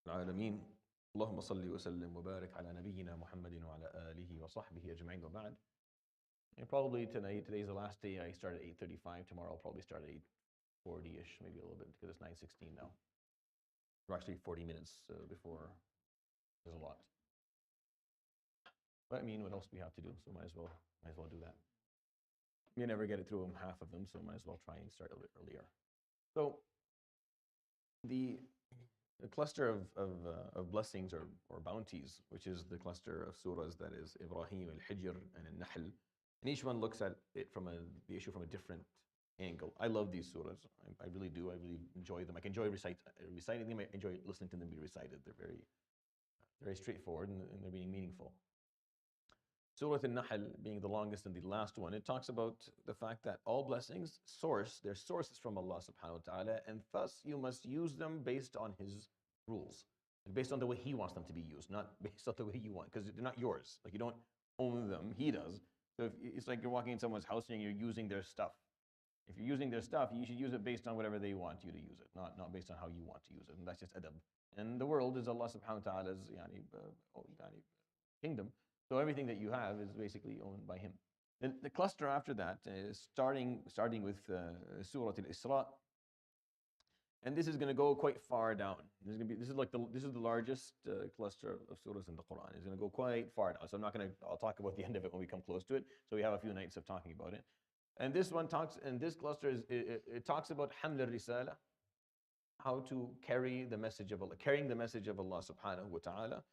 العالمين اللهم صل وسلم وبارك على نبينا محمد وعلى آله وصحبه أجمعين وبعد. And probably today's the last day. I start at 8:35. Tomorrow I'll probably start at 8:40ish, maybe a little bit because it's 9:16 now. We're actually 40 minutes before. There's a lot. But I mean, what else do we have to do? So might as well do that. You never get it through half of them, so might as well try and start a bit earlier. So the cluster of blessings or bounties, which is the cluster of surahs, that is Ibrahim, Al-Hijr, and Al-Nahl. And each one looks at it from the issue from a different angle. I love these surahs. I really do. I really enjoy them. I can enjoy reciting them. I enjoy listening to them be recited. They're very straightforward and they're being meaningful. Surat Al-Nahl being the longest and the last one, it talks about the fact that all blessings their sources from Allah subhanahu wa ta'ala, and thus you must use them based on His rules, based on the way He wants them to be used, not based on the way you want, because they're not yours. Like, you don't own them, He does. So it's like you're walking in someone's house and you're using their stuff. If you're using their stuff, you should use it based on whatever they want you to use it, not based on how you want to use it. And that's just adab. And the world is Allah subhanahu wa ta'ala's kingdom. So everything that you have is basically owned by Him. And the cluster after that is starting with Surat Al-Isra. And this is going to go quite far down. This is the largest cluster of surahs in the Quran. It's going to go quite far down. So I'll talk about the end of it when we come close to it. So we have a few nights of talking about it. And this cluster talks about Haml al-Risala, how to carry the message of Allah, carrying the message of Allah subhanahu wa ta'ala.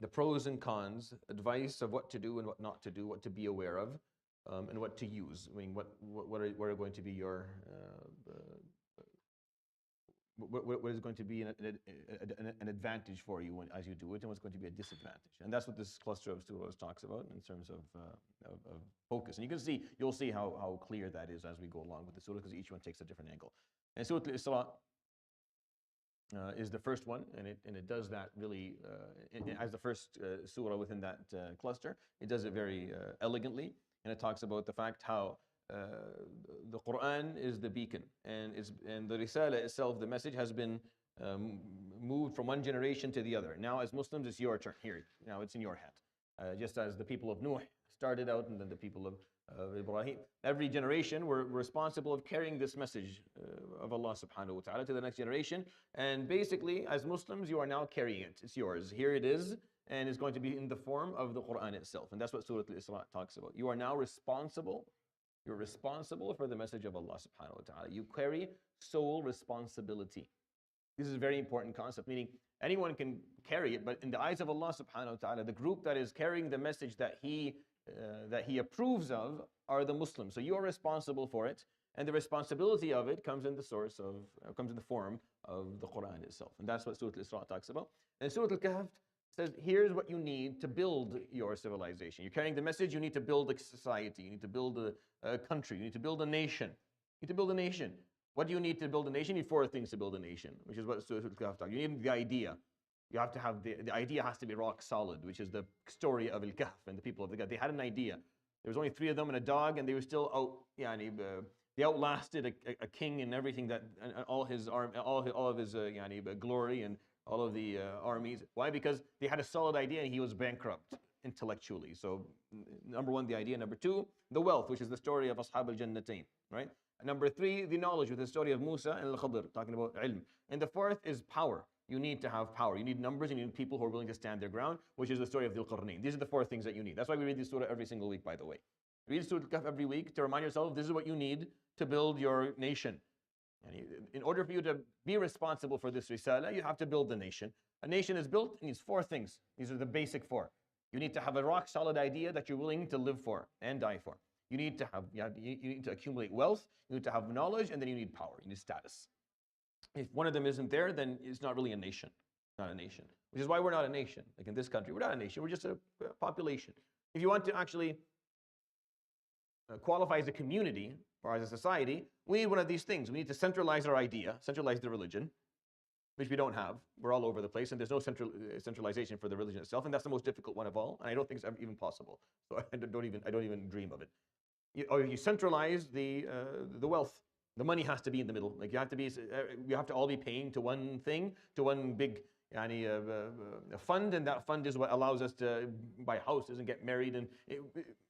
The pros and cons, advice of what to do and what not to do, what to be aware of, and what to use. I mean, what are going to be your what is going to be an advantage for you as you do it, and what's going to be a disadvantage. And that's what this cluster of surahs talks about in terms of focus. And you'll see how clear that is as we go along with the surah, because each one takes a different angle. And Surah Al-Isra is the first one, and it does that really as the first surah within that cluster. It does it very elegantly, and it talks about the fact how the Quran is the beacon, and the Risala itself, the message, has been moved from one generation to the other. Now, as Muslims, it's your turn. Here, now it's in your hand. Just as the people of Nuh started out, and then the people of Ibrahim. Every generation were responsible of carrying this message of Allah subhanahu wa ta'ala to the next generation. And basically, as Muslims, you are now carrying it. It's yours. Here it is, and it's going to be in the form of the Quran itself. And that's what Surah Al-Isra talks about. You are now responsible. You're responsible for the message of Allah subhanahu wa ta'ala. You carry sole responsibility. This is a very important concept, meaning anyone can carry it, but in the eyes of Allah subhanahu wa ta'ala, the group that is carrying the message that He approves of are the Muslims. So you are responsible for it, and the responsibility of it comes in the form of the Quran itself. And that's what Surah Al-Isra talks about. And Surah Al-Kahf says, here's what you need to build your civilization. You're carrying the message, you need to build a society, you need to build a country, you need to build a nation. You need to build a nation. What do you need to build a nation? You need 4 things to build a nation, which is what Surah Al-Kahf talks about. You need the idea. You have to have the idea has to be rock solid, which is the story of Al-Kahf and the people of the Kahf. They had an idea. There was only 3 of them and a dog, and they were still out. They outlasted a king and everything, and all his arm, all of his glory and all of the armies. Why? Because they had a solid idea, and he was bankrupt intellectually. So, number 1, the idea. Number 2, the wealth, which is the story of Ashab al-Jannatain, right? And number 3, the knowledge, with the story of Musa and Al-Khadr, talking about ilm. And the 4th is power. You need to have power. You need numbers, and you need people who are willing to stand their ground, which is the story of Dhul Qarnayn. These are the 4 things that you need. That's why we read this surah every single week, by the way. Read Surah Al-Kahf every week to remind yourself this is what you need to build your nation. And in order for you to be responsible for this risala, you have to build the nation. A nation is built, it needs 4 things. These are the basic 4. You need to have a rock solid idea that you're willing to live for and die for. You need to accumulate wealth, you need to have knowledge, and then you need power, you need status. If one of them isn't there, then it's not really a nation. Not a nation. Which is why we're not a nation. Like in this country, we're not a nation. We're just a population. If you want to actually qualify as a community or as a society, we need one of these things. We need to centralize our idea, centralize the religion, which we don't have. We're all over the place, and there's no centralization for the religion itself, and that's the most difficult one of all. And I don't think it's even possible. So I don't even dream of it. You centralize the wealth. The money has to be in the middle. Like you have to all be paying to one thing, to one big fund, and that fund is what allows us to buy houses and get married, and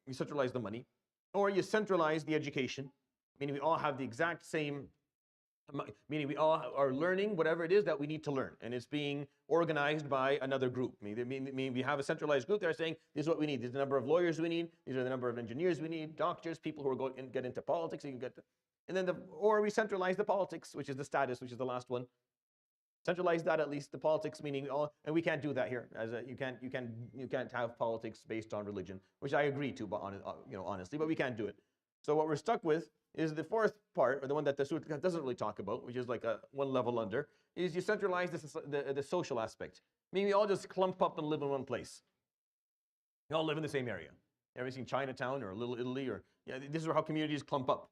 you centralize the money. Or you centralize the education, meaning we all have the exact same, meaning we all are learning whatever it is that we need to learn, and it's being organized by another group. Meaning we have a centralized group that are saying, this is what we need, this is the number of lawyers we need, these are the number of engineers we need, doctors, people who are going and get into politics, you can get to, and then or we centralize the politics, which is the status, which is the last one. Centralize that, at least the politics, meaning all, and we can't do that here. You can't have politics based on religion, which I agree to, but honestly, but we can't do it. So what we're stuck with is the fourth part, or the one that the Surat doesn't really talk about, which is like one level under, is you centralize the social aspect. Meaning we all just clump up and live in one place. We all live in the same area. You ever seen Chinatown or Little Italy, or this is how communities clump up.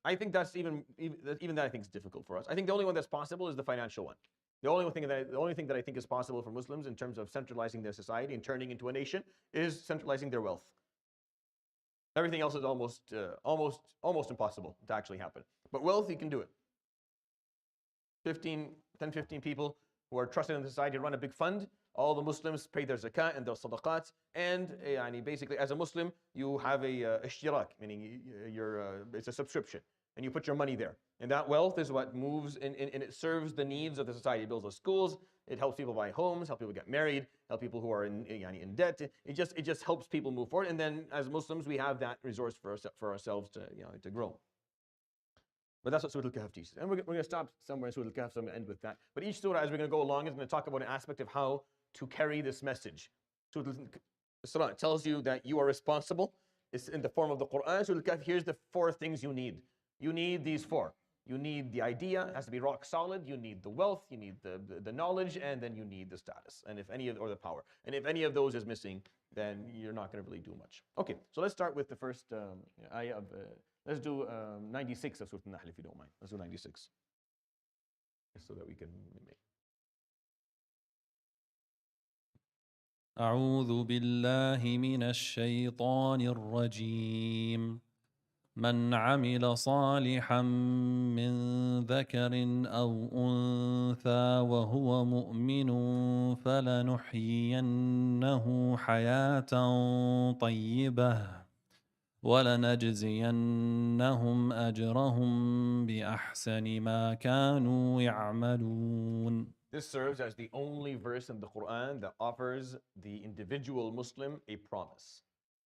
I think that's even that I think is difficult for us. I think the only one that's possible is the financial one. The only thing that I think is possible for Muslims in terms of centralizing their society and turning into a nation is centralizing their wealth. Everything else is almost impossible to actually happen. But wealth, you can do it. 10, 15 people who are trusted in society run a big fund. All the Muslims pay their zakat and their sadaqat, and basically as a Muslim you have a ishtirak, meaning it's a subscription, and you put your money there. And that wealth is what moves and it serves the needs of the society. It builds the schools, it helps people buy homes, help people get married, help people who are in debt. It just helps people move forward. And then as Muslims we have that resource for ourselves to grow. But that's what Surah Al-Kahf teaches. And we're going to stop somewhere in Surah Al-Kahf, so I'm going to end with that. But each surah, as we're going to go along, is going to talk about an aspect of how to carry this message. Surah Al-Surat tells you that you are responsible. It's in the form of the Quran. Surah Al-Kahf, here's the 4 things you need. You need these 4. You need the idea, it has to be rock solid. You need the wealth, you need the knowledge, and then you need the status, or the power. And if any of those is missing, then you're not going to really do much. Okay, so let's start with the first ayah of, let's do 96 of Surah Nahl, if you don't mind. Let's do 96, so that we can make. أعوذ بالله من الشيطان الرجيم من عمل صالحا من ذكر أو أنثى وهو مؤمن فلنحيينه حياة طيبة ولنجزينهم أجرهم بأحسن ما كانوا يعملون. This serves as the only verse in the Quran that offers the individual Muslim a promise.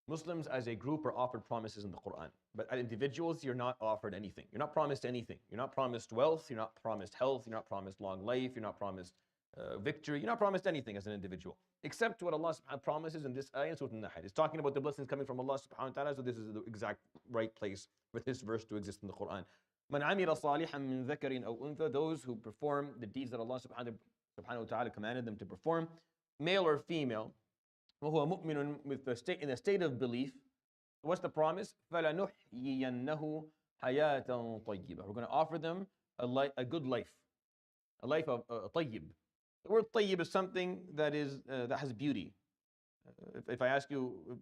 Muslims as a group are offered promises in the Quran, but as individuals, you're not offered anything. You're not promised anything. You're not promised wealth, you're not promised health, you're not promised long life, you're not promised victory, you're not promised anything as an individual, except what Allah subhanahu wa ta'ala promises in this ayah in Surah Nahl. It's talking about the blessings coming from Allah subhanahu wa ta'ala, so this is the exact right place for this verse to exist in the Quran. Man amila salihan min dhakarin aw untha, those who perform the deeds that Allah subhanahu wa ta'ala commanded them to perform, male or female, وَهُوَ مُؤْمِنٌ in a state of belief. What's the promise? فَلَنُحْيِيَنَّهُ حَيَاةً طَيِّبَةً. We're going to offer them a good life, a life of طيب. The word طيب is something that has beauty. If I ask you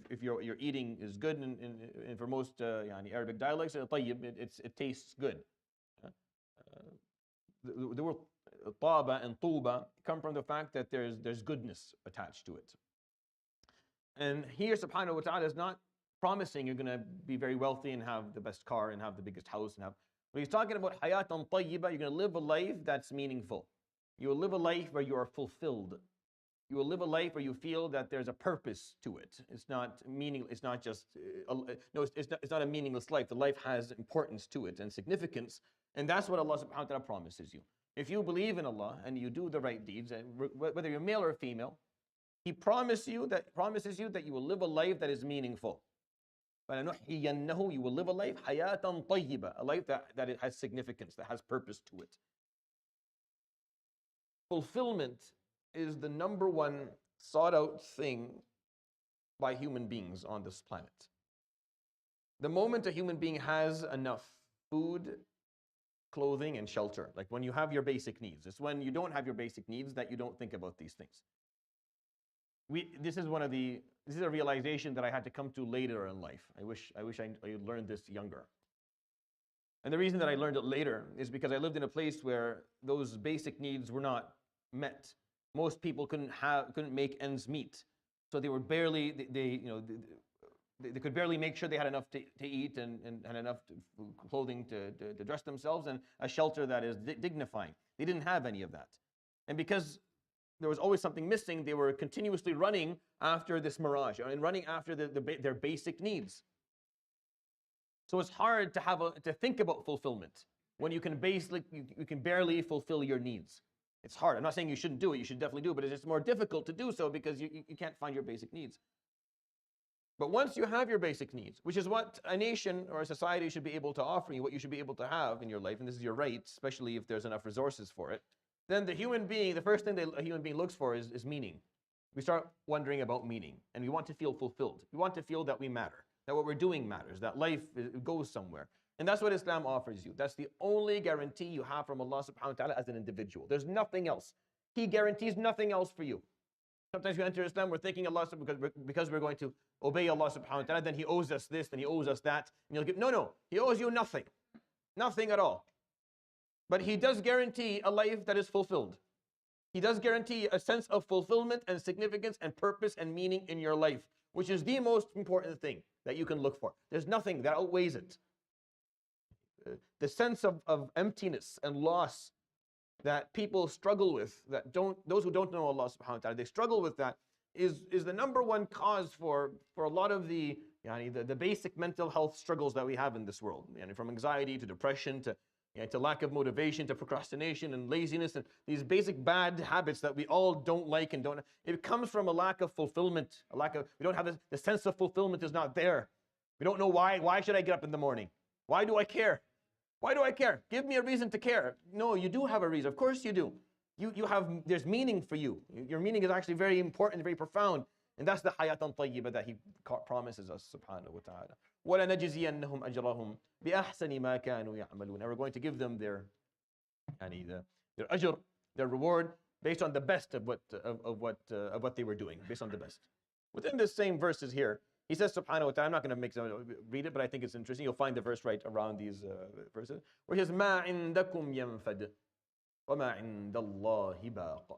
if your eating is good, and for most Arabic dialects, طيب, it tastes good. The word طابة and طوبة come from the fact that there's goodness attached to it. And here subhanahu wa ta'ala is not promising you're going to be very wealthy and have the best car and have the biggest house but he's talking about hayatan tayyiba. You're going to live a life that's meaningful. You will live a life where you are fulfilled. You will live a life where you feel that there's a purpose to it. It's not meaningless. It's not just it's not a meaningless life. The life has importance to it and significance, and that's what Allah subhanahu wa ta'ala promises you. If you believe in Allah and you do the right deeds, and whether you're male or female, He promises you that you will live a life that is meaningful. You will live a life hayatan tayyiba, a life that it has significance, that has purpose to it. Fulfillment is the number one sought out thing by human beings on this planet. The moment a human being has enough food, clothing, and shelter, like when you have your basic needs, it's when you don't have your basic needs that you don't think about these things. This is a realization that I had to come to later in life. I wish I learned this younger. And the reason that I learned it later is because I lived in a place where those basic needs were not met. Most people couldn't make ends meet. So they were barely, they could barely make sure they had enough to eat and had enough clothing to dress themselves and a shelter that is dignifying. They didn't have any of that. And because there was always something missing, they were continuously running after this mirage and running after their basic needs. So it's hard to think about fulfillment when you can barely fulfill your needs. It's hard. I'm not saying you shouldn't do it. You should definitely do it, but it's just more difficult to do so because you can't find your basic needs. But once you have your basic needs, which is what a nation or a society should be able to offer you, what you should be able to have in your life, and this is your right, especially if there's enough resources for it, then the first thing a human being looks for is meaning. We start wondering about meaning, and we want to feel fulfilled. We want to feel that we matter, that what we're doing matters, that life goes somewhere. And that's what Islam offers you. That's the only guarantee you have from Allah subhanahu wa ta'ala as an individual. There's nothing else. He guarantees nothing else for you. Sometimes we enter Islam, we're thinking Allah, because we're going to obey Allah subhanahu wa ta'ala, then He owes us this, then He owes us that. And you'll no, He owes you nothing. Nothing at all. But He does guarantee a life that is fulfilled. He does guarantee a sense of fulfillment and significance and purpose and meaning in your life, which is the most important thing that you can look for. There's nothing that outweighs it. The sense of emptiness and loss that people struggle with, those who don't know Allah subhanahu wa ta'ala, they struggle with that, is the number one cause for a lot of the basic mental health struggles that we have in this world. From anxiety to depression to lack of motivation to procrastination and laziness and these basic bad habits that we all don't like and don't. It comes from a lack of fulfillment, we don't have the sense of fulfillment is not there. We don't know why. Why should I get up in the morning? Why do I care? Why do I care? Give me a reason to care. No, you do have a reason. Of course you do. There's meaning for you. Your meaning is actually very important, very profound. And that's the hayatan tayyibah that He promises us, subhanahu wa ta'ala. وَلَنَجْزِيَنَّهُمْ أَجْرَهُمْ بِأَحْسَنِ مَا كَانُوا يَعْمَلُونَ. And we're going to give them their ajr, their reward, based on the best of what they were doing, based on the best. Within the same verses here, He says, subhanahu wa ta'ala, I'm not going to read it, but I think it's interesting. You'll find the verse right around these verses, where He says, مَا عِنْدَكُمْ يَنْفَدْ وَمَا عِنْدَ اللَّهِ بَاقٍ.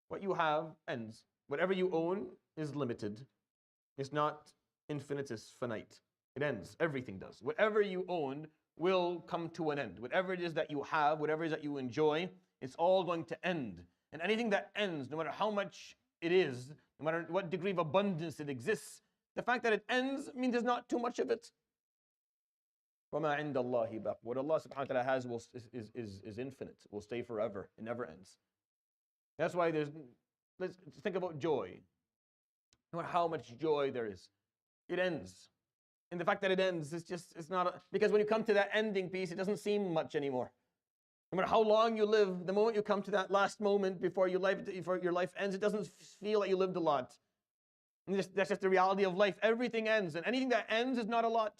What you have ends. Whatever you own is limited. It's not infinite, it's finite. It ends. Everything does. Whatever you own will come to an end. Whatever it is that you have, whatever it is that you enjoy, it's all going to end. And anything that ends, no matter how much it is, no matter what degree of abundance it exists, the fact that it ends means there's not too much of it. وَمَا عِنْدَ اللَّهِ بَاقٍ. What Allah subhanahu wa ta'ala has is infinite, will stay forever. It never ends. That's why let's think about joy. No matter how much joy there is, it ends. And the fact that it ends, it's not, because when you come to that ending piece, it doesn't seem much anymore. No matter how long you live, the moment you come to that last moment before your life ends, it doesn't feel like you lived a lot. And that's just the reality of life. Everything ends, and anything that ends is not a lot.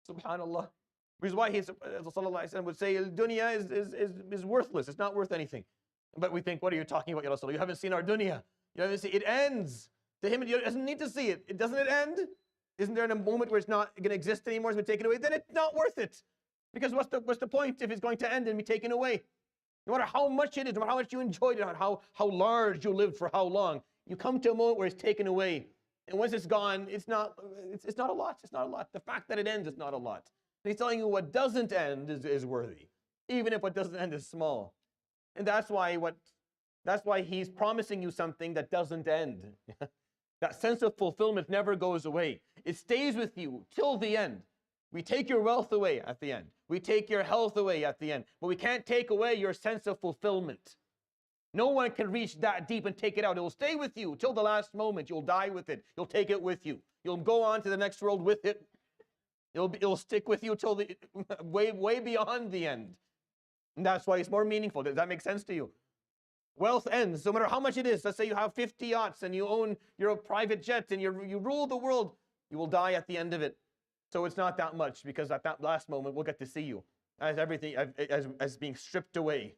Subhanallah. Which is why Rasulullah would say, dunya is worthless. It's not worth anything. But we think, what are you talking about, Ya Rasulullah? You haven't seen our dunya. You haven't seen it. It ends. To him, he doesn't need to see it. Doesn't it end? Isn't there a moment where it's not going to exist anymore, it's been taken away? Then it's not worth it. Because what's the point if it's going to end and be taken away? No matter how much it is, no matter how much you enjoyed it, how large you lived for how long, you come to a moment where it's taken away. And once it's gone, it's not a lot. It's not a lot. The fact that it ends is not a lot. And He's telling you what doesn't end is worthy, even if what doesn't end is small. And that's why He's promising you something that doesn't end. That sense of fulfillment never goes away. It stays with you till the end. We take your wealth away at the end. We take your health away at the end. But we can't take away your sense of fulfillment. No one can reach that deep and take it out. It will stay with you till the last moment. You'll die with it. You'll take it with you. You'll go on to the next world with it. It'll stick with you till way beyond the end. And that's why it's more meaningful. Does that make sense to you? Wealth ends, no matter how much it is. Let's say you have 50 yachts and you own your private jet and you rule the world. You will die at the end of it. So it's not that much, because at that last moment we'll get to see you as everything as being stripped away.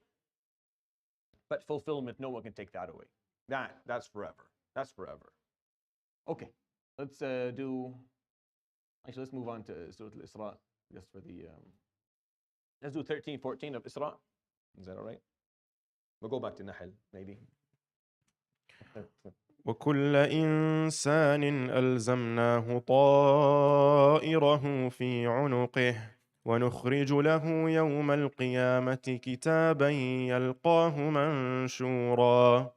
But fulfillment, no one can take that away. That's forever. That's forever. Okay, let's move on to Surat al-Isra just for the Let's do 13, 14 of Isra. Is that all right? We'll go back to Nahl, maybe. وكل إنسان ألزمناه طائره في عنقه ونخرج له يوم القيامة كتابا يلقاه منشورا.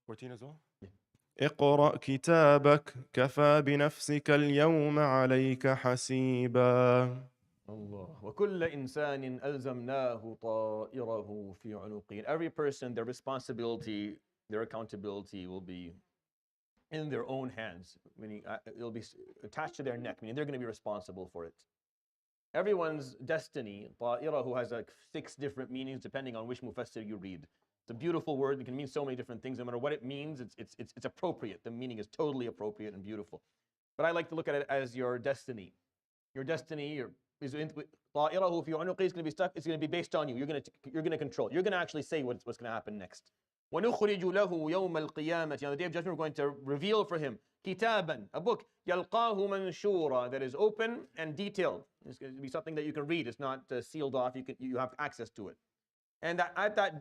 14 as well? اقرأ كتابك كفى بنفسك اليوم عليك حسيبا. Allah. وَكُلَّ إِنسَانٍ أَلْزَمْنَاهُ طَائِرَهُ فِي عُنُقِهِ. Every person, their responsibility, their accountability will be in their own hands, meaning it'll be attached to their neck, meaning they're going to be responsible for it. Everyone's destiny, طَائِرَهُ, has like 6 different meanings depending on which mufassir you read. It's a beautiful word. It can mean so many different things. No matter what it means, it's appropriate. The meaning is totally appropriate and beautiful. But I like to look at it as your destiny. Your destiny, طائره في عنقه is going to be stuck. It's going to be based on you. You're going to control. You're going to actually say what's going to happen next. وَنُخْرِجُ لَهُ يَوْمَ الْقِيَامَةِ. On the day of judgment, we're going to reveal for him كِتَابًا, a book, يَلْقَاهُ مَنْشُورًا, that is open and detailed. It's going to be something that you can read. It's not sealed off. You have access to it. And on that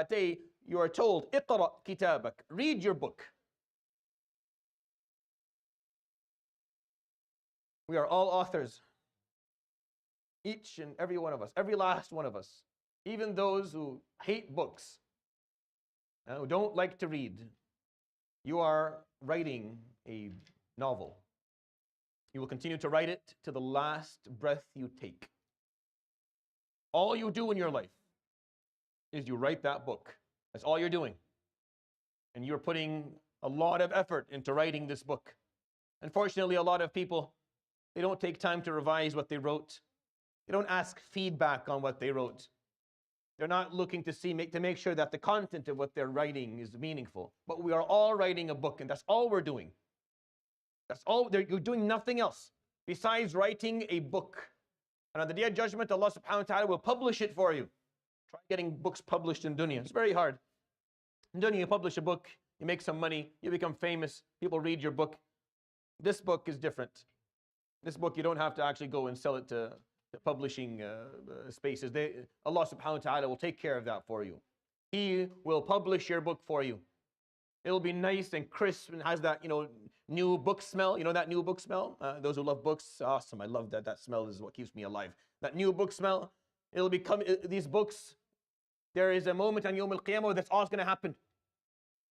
day, you are told, اقرأ كتابك, read your book. We are all authors. Each and every one of us, every last one of us, even those who hate books, who don't like to read, you are writing a novel. You will continue to write it to the last breath you take. All you do in your life is you write that book. That's all you're doing. And you're putting a lot of effort into writing this book. Unfortunately, a lot of people, they don't take time to revise what they wrote. They don't ask feedback on what they wrote. They're not looking to make sure that the content of what they're writing is meaningful. But we are all writing a book, and that's all we're doing. That's all. You're doing nothing else besides writing a book. And on the day of judgment, Allah subhanahu wa ta'ala will publish it for you. Try getting books published in dunya. It's very hard. In dunya, you publish a book, you make some money, you become famous, people read your book. This book is different. This book, you don't have to actually go and sell it to publishing spaces. Allah subhanahu wa ta'ala will take care of that for you. He will publish your book for you. It'll be nice and crisp and has that, new book smell. You know that new book smell? Those who love books, awesome. I love that. That smell is what keeps me alive. That new book smell. It'll become, these books, there is a moment on Yawm al-Qiyamah that's all going to happen.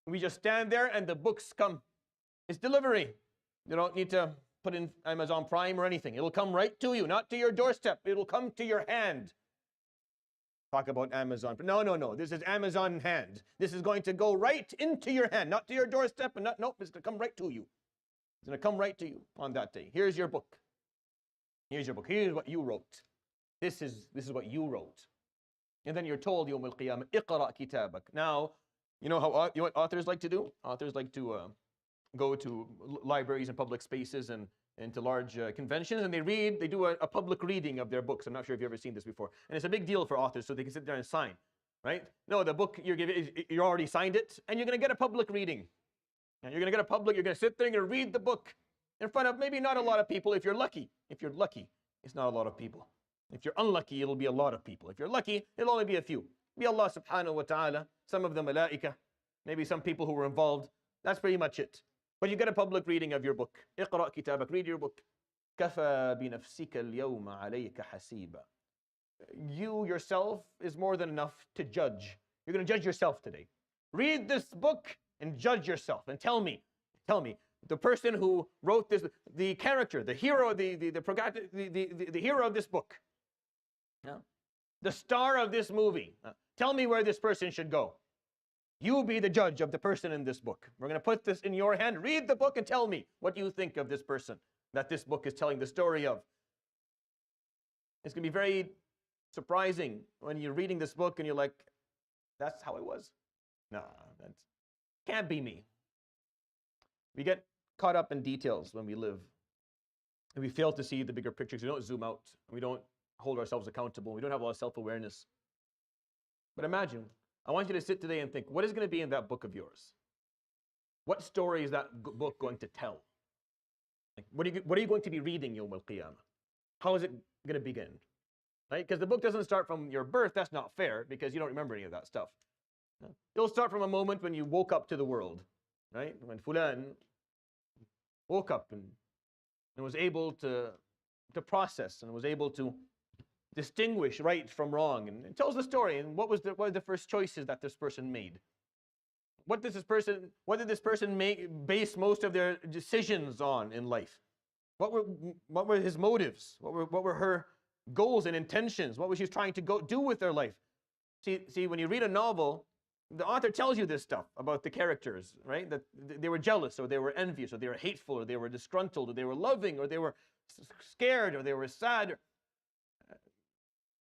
We just stand there and the books come. It's delivery. You don't need to put in Amazon Prime or anything. It'll come right to you, not to your doorstep. It'll come to your hand. Talk about Amazon. No. This is Amazon hand. This is going to go right into your hand, not to your doorstep, and nope, it's going to come right to you. It's going to come right to you on that day. Here's your book. Here's your book. Here's what you wrote. This is what you wrote. And then you're told, Yawm al-Qiyamah, اقرأ كتابك. Now, you know what authors like to do? Authors like to go to libraries and public spaces and to large conventions, and they do a public reading of their books. I'm not sure if you've ever seen this before. And it's a big deal for authors, so they can sit there and sign, right? No, the book you already signed it, and you're going to get a public reading. And you're going to sit there and you're going to read the book in front of maybe not a lot of people if you're lucky. If you're lucky, it's not a lot of people. If you're unlucky, it'll be a lot of people. If you're lucky, it'll only be a few. Be Allah subhanahu wa ta'ala, some of the malaika, maybe some people who were involved. That's pretty much it. But you get a public reading of your book. اقرأ كتابك, read your book. كفى بنفسك اليوم عليك حسيبا. You yourself is more than enough to judge. You're going to judge yourself today. Read this book and judge yourself and tell me, the person who wrote this, the character, the hero, the hero of this book, the star of this movie, tell me where this person should go. You be the judge of the person in this book. We're going to put this in your hand. Read the book and tell me what you think of this person that this book is telling the story of. It's going to be very surprising when you're reading this book and you're like, that's how it was. No, that can't be me. We get caught up in details when we live. And we fail to see the bigger pictures. We don't zoom out. We don't hold ourselves accountable. We don't have a lot of self-awareness. But imagine, I want you to sit today and think, what is going to be in that book of yours? What story is that book going to tell? Like, what are you going to be reading Yawm al-Qiyamah? How is it going to begin? right? Because the book doesn't start from your birth. That's not fair because you don't remember any of that stuff. It'll start from a moment when you woke up to the world, right? When Fulan woke up and was able to process and was able to distinguish right from wrong, and it tells the story and what were the first choices that this person made. What did this person base most of their decisions on in life? What were his motives? What were her goals and intentions? What was she trying to do with their life? See, when you read a novel, the author tells you this stuff about the characters, right? That they were jealous, or they were envious, or they were hateful, or they were disgruntled, or they were loving, or they were scared, or they were sad.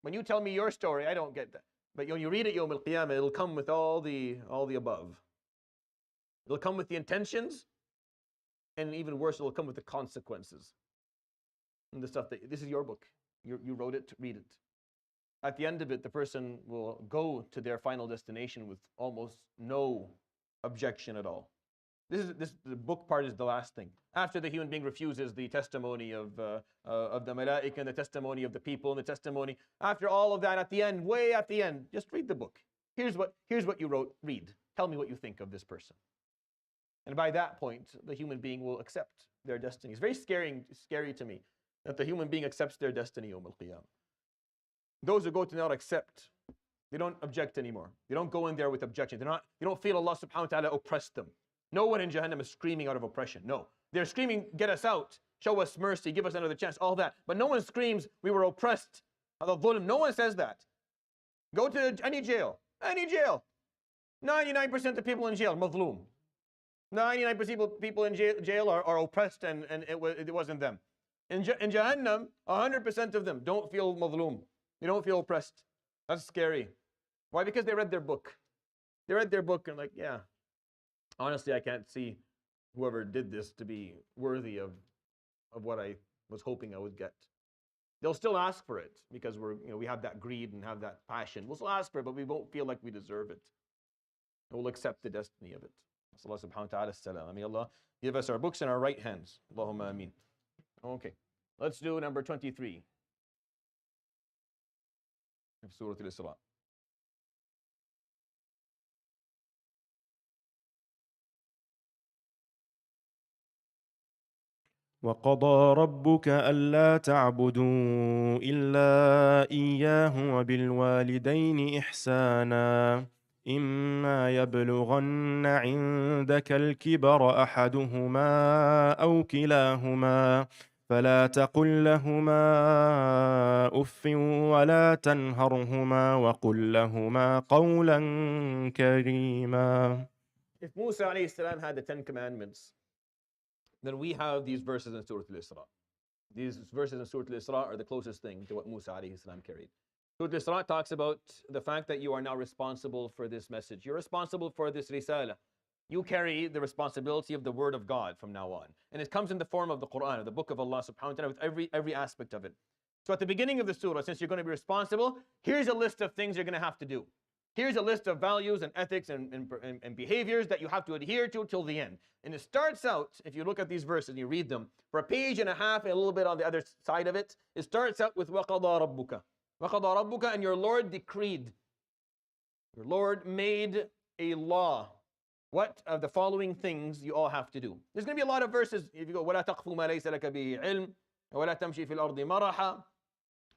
When you tell me your story, I don't get that. But when you read it, Yawm al-Qiyamah, it'll come with all the above. It'll come with the intentions, and even worse, it'll come with the consequences. And the stuff this is your book. You wrote it, read it. At the end of it, the person will go to their final destination with almost no objection at all. The book part is the last thing. After the human being refuses the testimony of the malaika and the testimony of the people and the testimony, after all of that, at the end, way at the end, just read the book. Here's what you wrote. Read. Tell me what you think of this person. And by that point, the human being will accept their destiny. It's very scary to me that the human being accepts their destiny Yawm al-Qiyamah. Those who go to Nahr accept. They don't object anymore. They don't go in there with objections. You don't feel Allah subhanahu wa ta'ala oppressed them. No one in Jahannam is screaming out of oppression. No. They're screaming, get us out. Show us mercy. Give us another chance. All that. But no one screams, we were oppressed. No one says that. Go to any jail. Any jail. 99% of people in jail, mazloom. 99% of people in jail are oppressed, and it wasn't them. In Jahannam, 100% of them don't feel mazloom. They don't feel oppressed. That's scary. Why? Because they read their book. They read their book and like, yeah, honestly, I can't see whoever did this to be worthy of what I was hoping I would get. They'll still ask for it because we have that greed and have that passion. We'll still ask for it, but we won't feel like we deserve it. And we'll accept the destiny of it. Allah subhanahu wa ta'ala salam. May Allah give us our books in our right hands. Allahumma ameen. Okay. Let's do number 23. Of Surah Al-Isra. وقضى ربك ألا تعبدوا إلا إياه وبالوالدين إحسانا إما يبلغن عندك الكبر أحدهما أو كلاهما فلا تقل لهما أف ولا تنهرهما وقل لهما قولا كريما. If Musa alayhi salam had the 10 commandments, then we have these verses in Surah Al-Isra. These verses in Surah Al-Isra are the closest thing to what Musa alayhi salam carried. Surah Al-Isra talks about the fact that you are now responsible for this message. You're responsible for this risala. You carry the responsibility of the word of God from now on. And it comes in the form of the Quran, the book of Allah subhanahu wa ta'ala, with every aspect of it. So at the beginning of the surah, since you're going to be responsible, here's a list of things you're going to have to do. Here's a list of values and ethics and behaviors that you have to adhere to till the end. And it starts out, if you look at these verses and you read them, for a page and a half and a little bit on the other side of it, it starts out with وَقَضَى رَبُّكَ. وَقَضَى رَبُّكَ, and your Lord decreed. Your Lord made a law. What of the following things you all have to do? There's going to be a lot of verses. If you go, وَلَا تَقْفُ مَا لَيْسَ لَكَ بِهِ عِلْمٍ وَلَا تَمْشِي فِي الْأَرْضِ مَرَحًا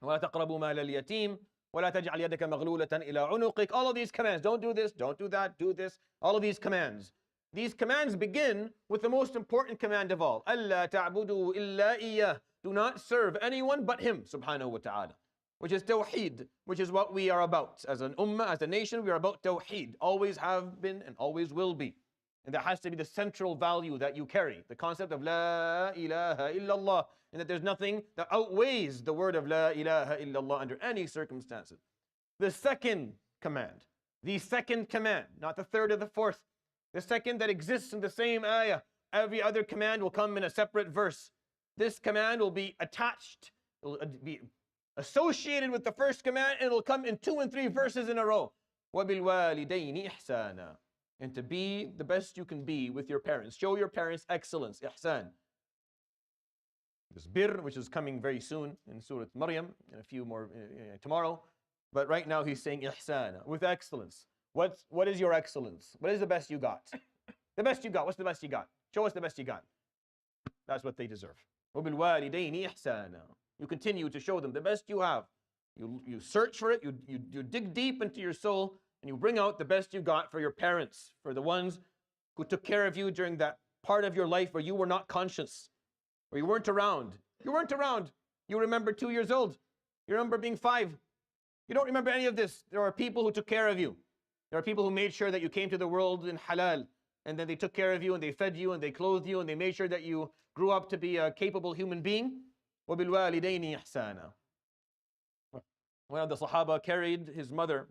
وَلَا تَقْرَبُوا مَالَ الْيَتِيمِ وَلَا تَجْعَلْ يَدَكَ مَغْلُولَةً إِلَىٰ عُنُقِكَ. All of these commands. Don't do this, don't do that, do this. All of these commands. These commands begin with the most important command of all. أَلَّا تَعْبُدُوا إِلَّا إِيَّهُ. Do not serve anyone but Him, subhanahu wa ta'ala. Which is tawheed, which is what we are about. As an ummah, as a nation, we are about tawheed. Always have been and always will be. And that has to be the central value that you carry. The concept of La ilaha illallah. And that there's nothing that outweighs the word of La ilaha illallah under any circumstances. The second command, not the third or the fourth. The second that exists in the same ayah. Every other command will come in a separate verse. This command will be attached, will be associated with the first command, and it will come in 2 and 3 verses in a row. وَبِالْوَالِدَيْنِ إِحْسَانًا. And to be the best you can be with your parents. Show your parents excellence, ihsan. This bir, which is coming very soon in Surat Maryam, and a few more tomorrow. But right now he's saying ihsana, with excellence. What is your excellence? What is the best you got? The best you got. What's the best you got? Show us the best you got. That's what they deserve. وَبِالْوَالِدَيْنِ إِحْسَانًا. You continue to show them the best you have. You search for it, you dig deep into your soul, and you bring out the best you got for your parents, for the ones who took care of you during that part of your life where you were not conscious, where you weren't around. You weren't around. You remember 2 years old. You remember being 5. You don't remember any of this. There are people who took care of you. There are people who made sure that you came to the world in halal, and then they took care of you, and they fed you, and they clothed you, and they made sure that you grew up to be a capable human being. وَبِالْوَالِدَيْنِ إِحْسَانًا. One of the Sahaba carried his mother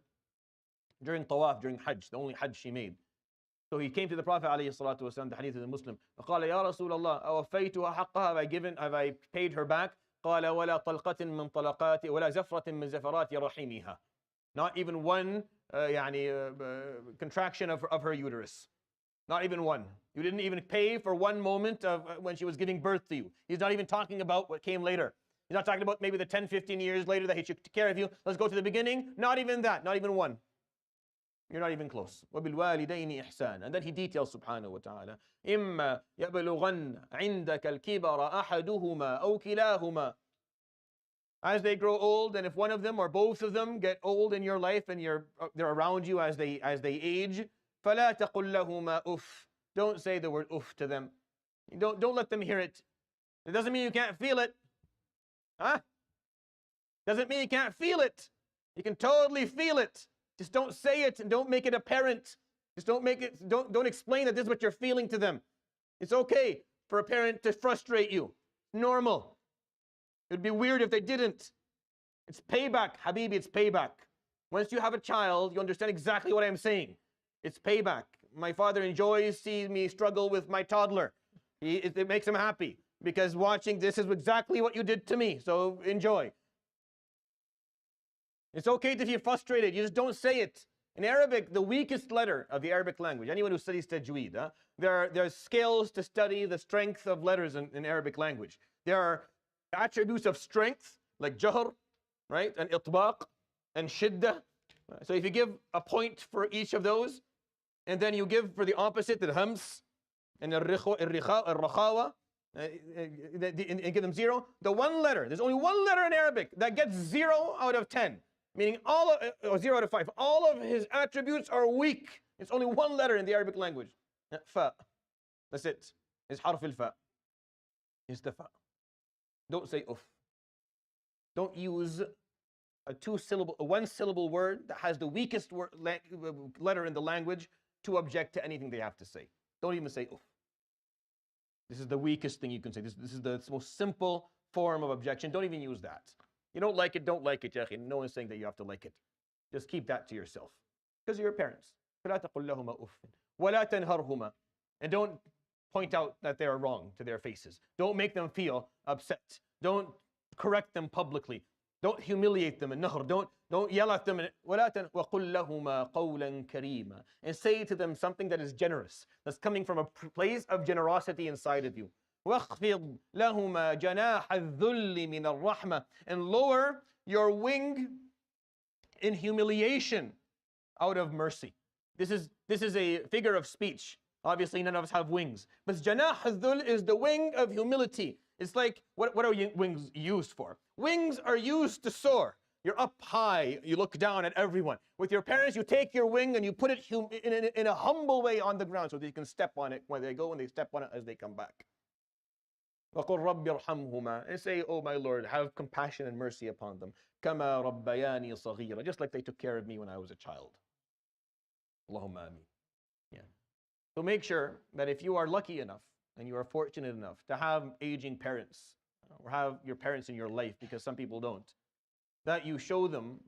during tawaf, during Hajj, the only Hajj she made. So he came to the Prophet ﷺ, the hadith is a Muslim. فقال يا رسول الله أوفيتها حقها, have I paid her back? قال ولا طلقة من طلقات ولا زفرة من زفرات رحمها. Not even one contraction of her uterus. Not even one. You didn't even pay for one moment of when she was giving birth to you. He's not even talking about what came later. He's not talking about maybe the 10, 15 years later that he took care of you. Let's go to the beginning. Not even that. Not even one. You're not even close. وَبِالْوَالِدَيْنِ إِحْسَانًا. And then he details subhanahu wa ta'ala. إِمَّا يَبْلُغَنَّ عِنْدَكَ الْكِبَرَ أَحَدُهُمَا أَوْ كِلَاهُمَا. As they grow old, and if one of them or both of them get old in your life and they're around you as they age, فَلَا تَقُلْ لَهُمَا أُفْ. Don't say the word uff to them. Don't let them hear it. It doesn't mean you can't feel it. Huh? Doesn't mean you can't feel it. You can totally feel it. Just don't say it and don't make it apparent. Just don't explain that this is what you're feeling to them. It's okay for a parent to frustrate you. Normal. It would be weird if they didn't. It's payback, Habibi, it's payback. Once you have a child, you understand exactly what I'm saying. It's payback. My father enjoys seeing me struggle with my toddler. It makes him happy because watching this is exactly what you did to me. So enjoy. It's okay to be frustrated. You just don't say it. In Arabic, the weakest letter of the Arabic language, anyone who studies tajweed, there are scales to study the strength of letters in Arabic language. There are attributes of strength, like jahr, right, and itbaq, and shiddah. So if you give a point for each of those, and then you give for the opposite, the hams, and al-rakhawa, and give them 0. The one letter, there's only one letter in Arabic that gets 0 out of 10. Meaning or 0 out of 5. All of his attributes are weak. It's only one letter in the Arabic language. Fa. That's it. It's harf al-fa. It's the fa. Don't say uff. Don't use a one-syllable word that has the weakest letter in the language to object to anything they have to say. Don't even say uff. This is the weakest thing you can say. This is the most simple form of objection. Don't even use that. You don't like it, ya akhi. No one's saying that you have to like it. Just keep that to yourself. Because you're your parents. فَلَا تَقُلْ لَهُمَا أُفٍّ وَلَا تَنْهَرْهُمَا. And don't point out that they are wrong to their faces. Don't make them feel upset. Don't correct them publicly. Don't humiliate them in nahr. Don't yell at them. وَقُلْ لَهُمَا قَوْلًا كَرِيمًا. And say to them something that is generous, that's coming from a place of generosity inside of you. وَاخْفِضْ لَهُمَا جَنَاحَ الذُّلِّ مِنَ الرَّحْمَةِ. And lower your wing in humiliation out of mercy. This is a figure of speech. Obviously, none of us have wings. But جَنَاحَ الذُّلِّ is the wing of humility. It's like, what are wings used for? Wings are used to soar. You're up high, you look down at everyone. With your parents, you take your wing and you put it in a humble way on the ground so that you can step on it when they go and they step on it as they come back. وَقُلْ رَبِّ ارْحَمْهُمَا. And say, oh my Lord, have compassion and mercy upon them. كَمَا رَبَّيَانِي صَغِيرًا. Just like they took care of me when I was a child. Allahumma ameen. Yeah. So make sure that if you are lucky enough and you are fortunate enough to have aging parents or have your parents in your life, because some people don't, that you show them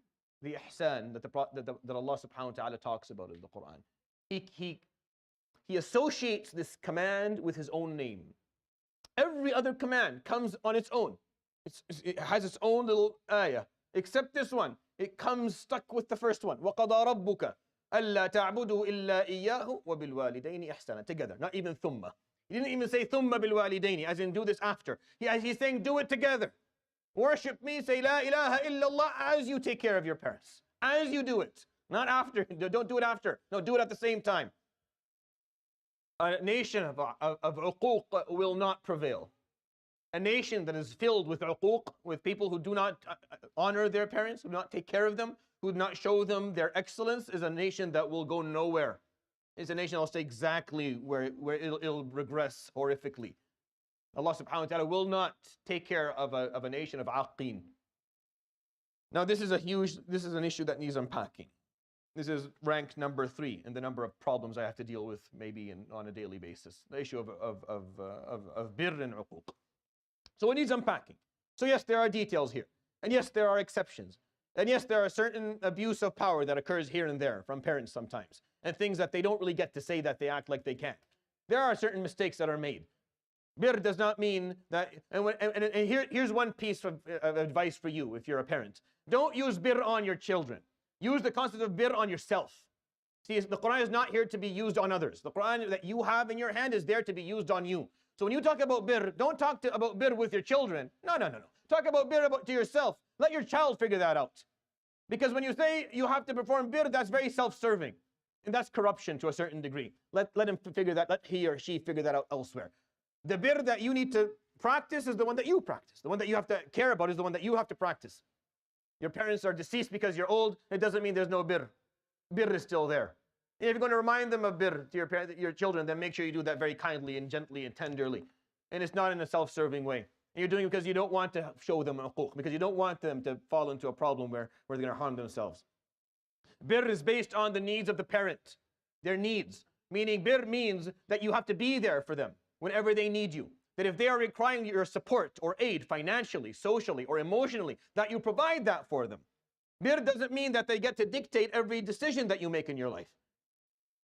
the ihsan that Allah subhanahu wa ta'ala talks about in the Quran. He associates this command with his own name. Every other command comes on its own. It has its own little ayah. Except this one. It comes stuck with the first one. وَقَضَى رَبُّكَ أَلَّا تَعْبُدُوا إِلَّا إِيَّاهُ وَبِالْوَالِدَيْنِ إِحْسَانًا. Together, not even thumma. He didn't even say ثُمَّ بِالْوَالِدَيْنِ, as in do this after. He's saying do it together. Worship me, say La ilaha illallah as you take care of your parents. As you do it. Not after. Don't do it after. No, do it at the same time. A nation of uquq will not prevail. A nation that is filled with uquq, with people who do not honor their parents, who do not take care of them, who do not show them their excellence, is a nation that will go nowhere. It's a nation that will stay exactly where it'll regress horrifically. Allah subhanahu wa ta'ala will not take care of a nation of aqeen. Now this is an issue that needs unpacking. This is rank number 3 in the number of problems I have to deal with maybe on a daily basis. The issue of birr and uquq. So it needs unpacking. So yes, there are details here. And yes, there are exceptions. And yes, there are certain abuse of power that occurs here and there from parents sometimes. And things that they don't really get to say that they act like they can't. There are certain mistakes that are made. Bir does not mean that, and here's one piece of advice for you if you're a parent. Don't use bir on your children. Use the concept of bir on yourself. See, the Quran is not here to be used on others. The Quran that you have in your hand is there to be used on you. So when you talk about bir, don't talk about bir with your children. No. Talk about bir to yourself. Let your child figure that out. Because when you say you have to perform bir, that's very self-serving. And that's corruption to a certain degree. Let him figure that, let he or she figure that out elsewhere. The bir that you need to practice is the one that you practice. The one that you have to care about is the one that you have to practice. Your parents are deceased because you're old. It doesn't mean there's no bir. Bir is still there. And if you're going to remind them of bir to your children, then make sure you do that very kindly and gently and tenderly. And it's not in a self-serving way. And you're doing it because you don't want to show them uquq, because you don't want them to fall into a problem where they're going to harm themselves. Bir is based on the needs of the parent, their needs. Meaning bir means that you have to be there for them whenever they need you. That if they are requiring your support or aid financially, socially, or emotionally, that you provide that for them. Bir doesn't mean that they get to dictate every decision that you make in your life.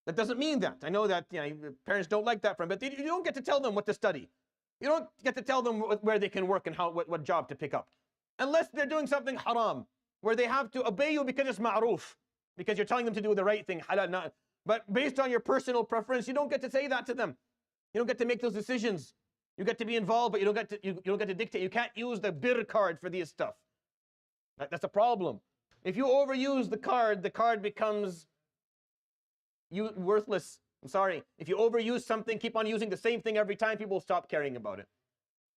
That doesn't mean that. I know that parents don't like that from, but you don't get to tell them what to study. You don't get to tell them where they can work and what job to pick up. Unless they're doing something haram, where they have to obey you because it's ma'roof, because you're telling them to do the right thing, halal, not. But based on your personal preference, you don't get to say that to them. You don't get to make those decisions. You get to be involved, but you don't get to dictate. You can't use the bir card for this stuff. That's a problem. If you overuse the card becomes worthless. I'm sorry. If you overuse something, keep on using the same thing every time, people will stop caring about it.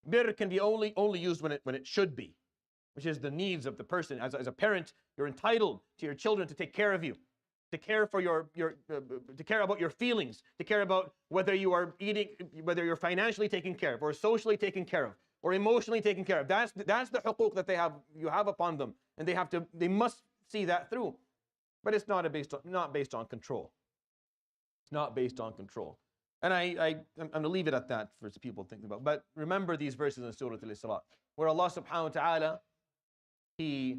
Bir can be only used when it should be, which is the needs of the person. As a parent, you're entitled to your children to take care of you, to care for to care about your feelings, to care about whether you are eating, whether you're financially taken care of, or socially taken care of, or emotionally taken care of. That's the huquq that you have upon them, and they must see that through. But it's not based on control. It's not based on control. And I'm going to leave it at that for people thinking about. But remember these verses in Surat al-Isra, where Allah subhanahu wa ta'ala, He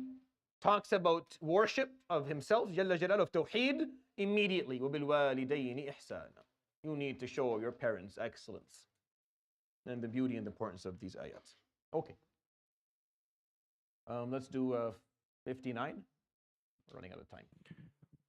talks about worship of Himself, Jalla Jalal, of Tawheed, immediately. وَبِالْوَالِدَيْنِ إِحْسَانًا. You need to show your parents excellence and the beauty and the importance of these ayats. Okay. Let's do 59. We're running out of time.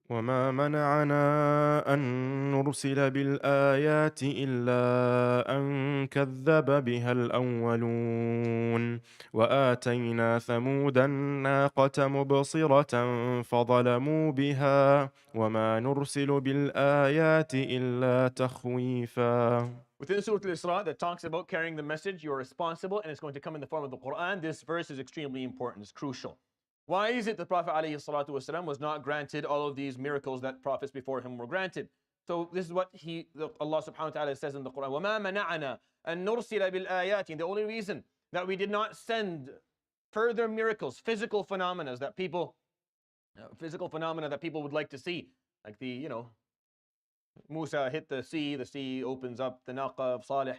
وما منعنا أن نرسل بالآيات إلا أن كذب بها الأولون وآتينا ثمود الناقة مبصرة فظلموا بها وما نرسل بالآيات إلا تخويفا. Within Surah Al-Isra that talks about carrying the message, you're responsible, and it's going to come in the form of the Quran. This verse is extremely important, it's crucial. Why is it the Prophet ﷺ was not granted all of these miracles that prophets before him were granted? So this is what Allah subhanahu wa ta'ala says in the Quran. وَمَا مَنَعَنَا أَن نُرْسِلَ بِالْآيَاتِ. The only reason that we did not send further miracles, physical phenomena that people would like to see, like Musa hit the sea opens up, the Naqa of Salih.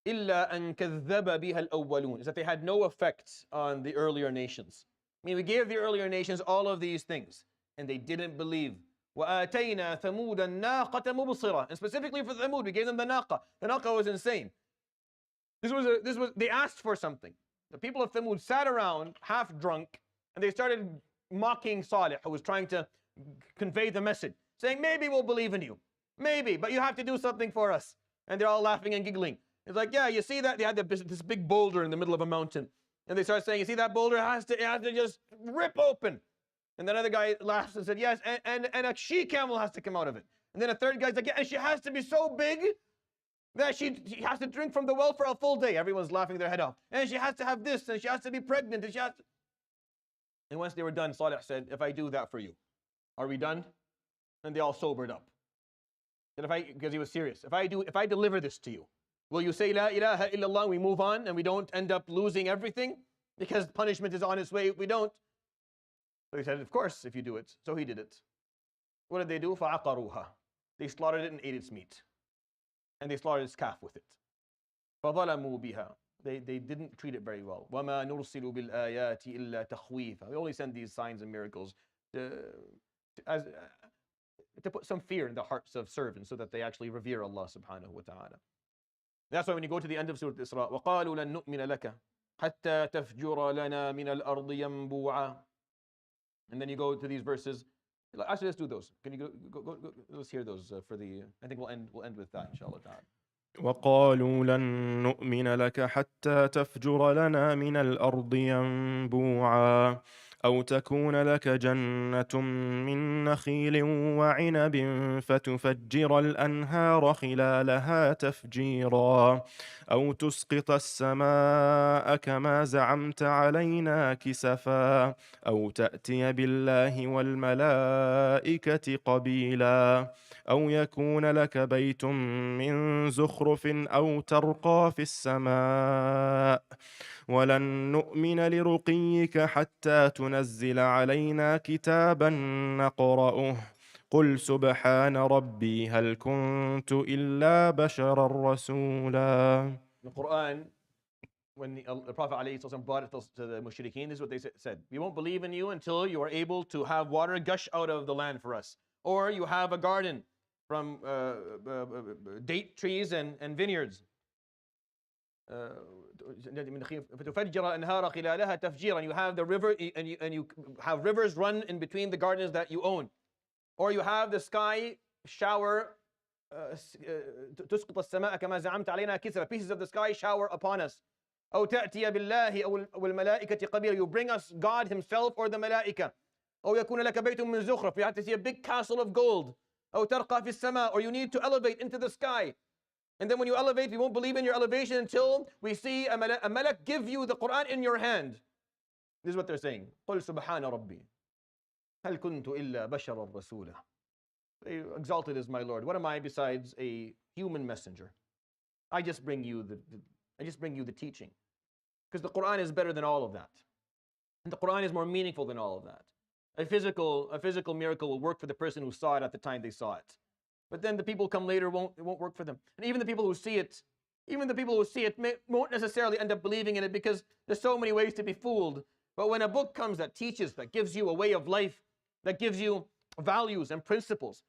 إِلَّا أَن كَذَّبَ بِهَا الْأَوَّلُونَ, is that they had no effect on the earlier nations. I mean, we gave the earlier nations all of these things, and they didn't believe. وَآتَيْنَا ثَمُودَ النَّاقَةَ مُبْصِرَةً. And specifically for Thamud, we gave them the Naqa. The Naqa was insane. They asked for something. The people of Thamud sat around, half drunk, and they started mocking Salih, who was trying to convey the message, saying, maybe we'll believe in you. Maybe, but you have to do something for us. And they're all laughing and giggling. It's like, yeah, you see that? They had this big boulder in the middle of a mountain. And they start saying, you see that boulder? It has to just rip open. And then another guy laughs and said, yes, and a she-camel has to come out of it. And then a third guy's like, yeah, and she has to be so big that she has to drink from the well for a full day. Everyone's laughing their head off. And she has to have this, and she has to be pregnant, and she has to... And once they were done, Salih said, if I do that for you, are we done? And they all sobered up. And because he was serious, if I deliver this to you, will you say La ilaha illallah and we move on and we don't end up losing everything? Because punishment is on its way if we don't. So he said, of course, if you do it. So he did it. What did they do? فَعَقَرُوهَا. They slaughtered it and ate its meat. And they slaughtered its calf with it. فَظَلَمُوا بِهَا. They didn't treat it very well. وَمَا نُرْسِلُ بِالْآيَاتِ إِلَّا تَخْوِيفًا. We only send these signs and miracles to put some fear in the hearts of servants so that they actually revere Allah subhanahu wa ta'ala. That's why when you go to the end of Surah Isra, وَقَالُوا لَن نُؤْمِنَ لَكَ حَتَّى تَفْجُرَ لَنَا مِنَ الْأَرْضِ يَنْبُوعًا. And then you go to these verses. Actually, let's do those. Can you go let's hear those for the... I think we'll end with that, inshallah ta'ala. وقالوا لن نؤمن لك حتى تفجر لنا من الأرض ينبوعا أو تكون لك جنة من نخيل وعنب فتفجر الأنهار خلالها تفجيرا أو تسقط السماء كما زعمت علينا كسفا أو تأتي بالله والملائكة قبيلا أو يكون لك بيت من زخرف أو ترقى في السماء ولن نؤمن لرقيك حتى تنزل علينا كتابا نقرأه قل سبحان ربي هل كنت إلا بشرا رسولا. The Quran, when the Prophet ﷺ brought it to the mushrikeen, this is what they said. We won't believe in you until you are able to have water gush out of the land for us. Or you have a garden from date trees and vineyards. فتفجر الأنهار خلالها تفجيرا. You have the river and you have rivers run in between the gardens that you own. Or you have the sky shower تسقط السماء كما زعمت علينا كسرا. Pieces of the sky shower upon us. أو تأتي بالله أو الملائكة قبيلا. You bring us God himself or the malaika. أو يكون لك بيت من زخرف. You have to see a big castle of gold. أو ترقى في السماء. Or you need to elevate into the sky. And then when you elevate, we won't believe in your elevation until we see a malak give you the Quran in your hand. This is what they're saying. قل سبحان ربي هل كنت إلا بشرا رسولا. Exalted is my Lord. What am I besides a human messenger? I just bring you the teaching. Because the Quran is better than all of that. And the Quran is more meaningful than all of that. A physical miracle will work for the person who saw it at the time they saw it. But then the people come later, it won't work for them. And even the people who see it, won't necessarily end up believing in it because there's so many ways to be fooled. But when a book comes that teaches, that gives you a way of life, that gives you values and principles,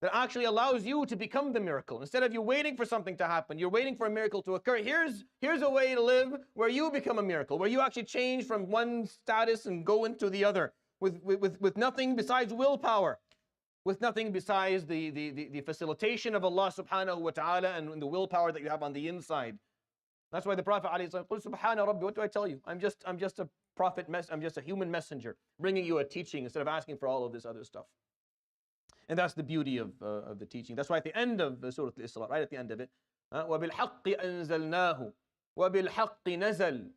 that actually allows you to become the miracle. Instead of you waiting for something to happen, you're waiting for a miracle to occur. Here's a way to live where you become a miracle, where you actually change from one status and go into the other with nothing besides willpower. With nothing besides the facilitation of Allah subhanahu wa ta'ala and the willpower that you have on the inside. That's why the Prophet ﷺ, قُلْ سُبْحَانَ رَبِّي, what do I tell you? I'm just a prophet, I'm just a human messenger, bringing you a teaching instead of asking for all of this other stuff. And that's the beauty of the teaching. That's why at the end of Surah Al-Isra, right at the end of it, وَبِالْحَقِّ أَنزَلْنَاهُ وَبِالْحَقِّ نَزَلْ.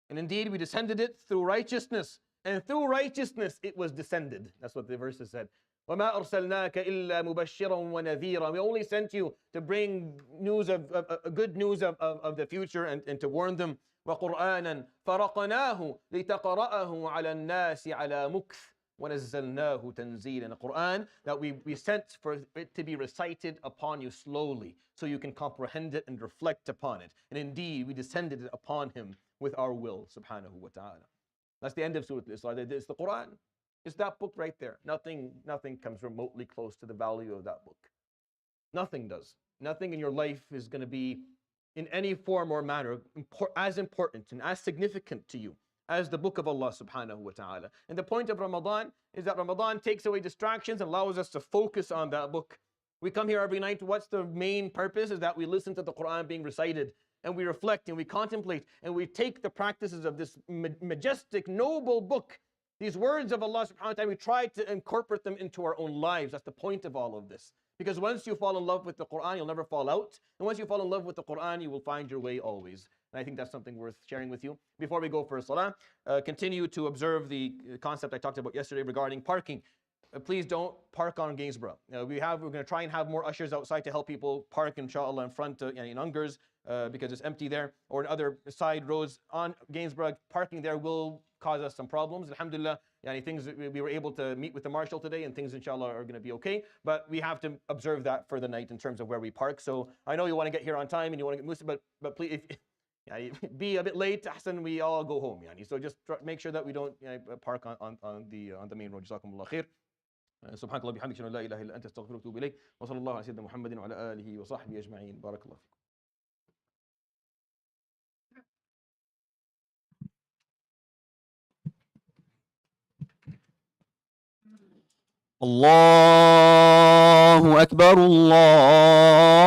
And indeed we descended it through righteousness, and through righteousness it was descended. That's what the verses said. وَمَا أَرْسَلْنَاكَ إِلَّا مُبَشِّرًا وَنَذِيرًا. We only sent you to bring news good news of the future and to warn them. وَقُرْآنًا فَرَقْنَاهُ لِتَقْرَأَهُ عَلَى النَّاسِ عَلَى مُكْثٍ وَنَزَّلْنَاهُ تَنزِيلًا. The Quran that we sent for it to be recited upon you slowly so you can comprehend it and reflect upon it. And indeed, we descended it upon him with our will, subhanahu wa ta'ala. That's the end of Surah Al-Isra. It's the Quran. It's that book right there. Nothing comes remotely close to the value of that book. Nothing does. Nothing in your life is going to be in any form or manner as important and as significant to you as the book of Allah subhanahu wa ta'ala. And the point of Ramadan is that Ramadan takes away distractions and allows us to focus on that book. We come here every night. What's the main purpose? Is that we listen to the Quran being recited, and we reflect and we contemplate and we take the practices of this majestic, noble book, these words of Allah subhanahu wa ta'ala, we try to incorporate them into our own lives. That's the point of all of this. Because once you fall in love with the Quran, you'll never fall out. And once you fall in love with the Quran, you will find your way always. And I think that's something worth sharing with you. Before we go for salah, continue to observe the concept I talked about yesterday regarding parking. Please don't park on Gainsborough. We're going to try and have more ushers outside to help people park, inshallah, in front in Ungers because it's empty there, or in other side roads on Gainsborough. Parking there will cause us some problems. Alhamdulillah, things we were able to meet with the marshal today, and things inshallah are going to be okay. But we have to observe that for the night in terms of where we park. So I know you want to get here on time and you want to get Muslim, but please, be a bit late, ahsan, we all go home. So just make sure that we don't park on the main road. Jazakumullah khair. سبحانك اللهم وبحمدك اشهد ان لا اله الا انت استغفرك واتوب اليك وصلى الله على سيدنا محمد وعلى اله وصحبه اجمعين بارك الله فيكم. الله أكبر الله